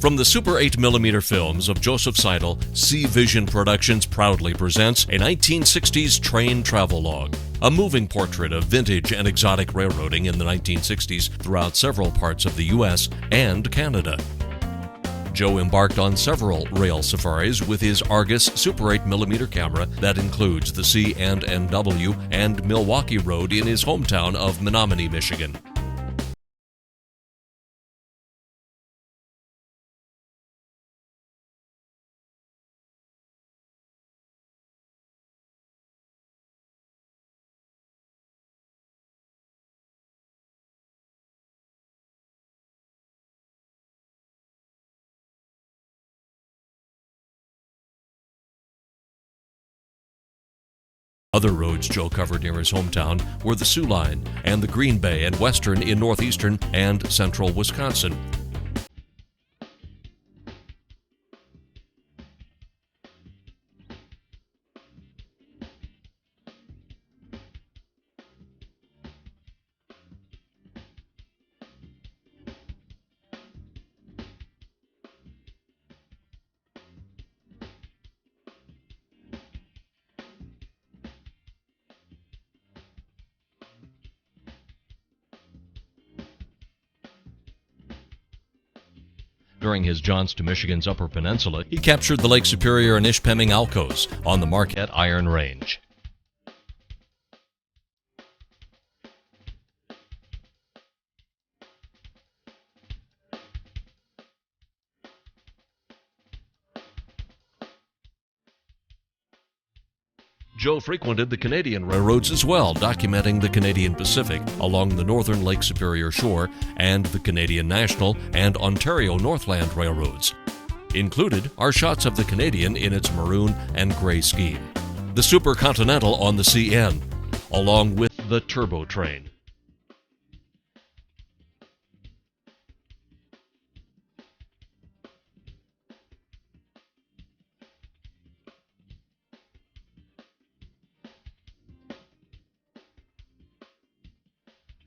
From the Super 8mm films of Joseph Seidl, C-Vision Productions proudly presents a 1960s train travelogue, a moving portrait of vintage and exotic railroading in the 1960s throughout several parts of the U.S. and Canada. Joe embarked on several rail safaris with his Argus Super 8mm camera that includes the C&NW and Milwaukee Road in his hometown of Menominee, Michigan. Other roads Joe covered near his hometown were the Soo Line and the Green Bay and Western in northeastern and central Wisconsin. During his jaunts to Michigan's Upper Peninsula, he captured the Lake Superior and Ishpeming Alcos on the Marquette Iron Range. Joe frequented the Canadian railroads as well, documenting the Canadian Pacific along the northern Lake Superior shore and the Canadian National and Ontario Northland railroads. Included are shots of the Canadian in its maroon and gray scheme, the Super Continental on the CN, along with the turbo train.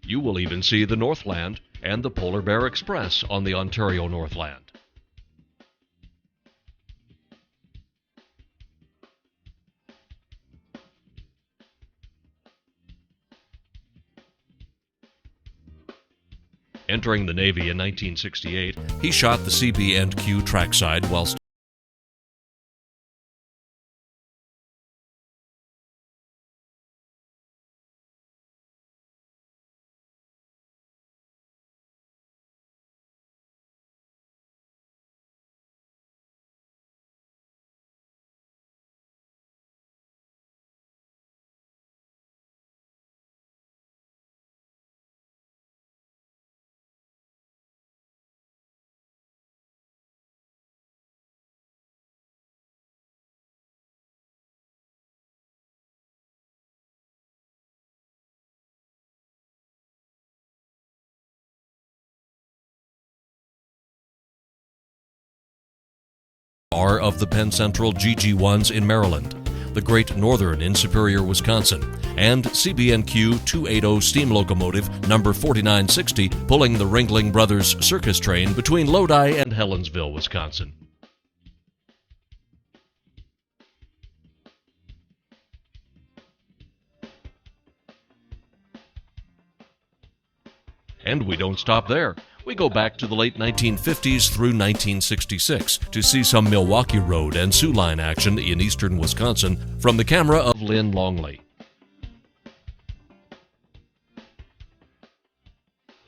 You will even see the Northland and the Polar Bear Express on the Ontario Northland. Entering the Navy in 1968, he shot the gb&w trackside whilst are of the Penn Central GG1s in Maryland, the Great Northern in Superior, Wisconsin, and CB&Q 280 steam locomotive number 4960 pulling the Ringling Brothers circus train between Lodi and Helensville, Wisconsin. And we don't stop there. We go back to the late 1950s through 1966 to see some Milwaukee Road and Soo Line action in eastern Wisconsin from the camera of Lynn Longley.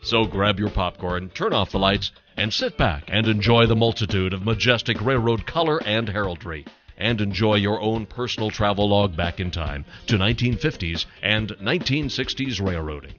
So grab your popcorn, turn off the lights, and sit back and enjoy the multitude of majestic railroad color and heraldry, and enjoy your own personal travelogue back in time to 1950s and 1960s railroading.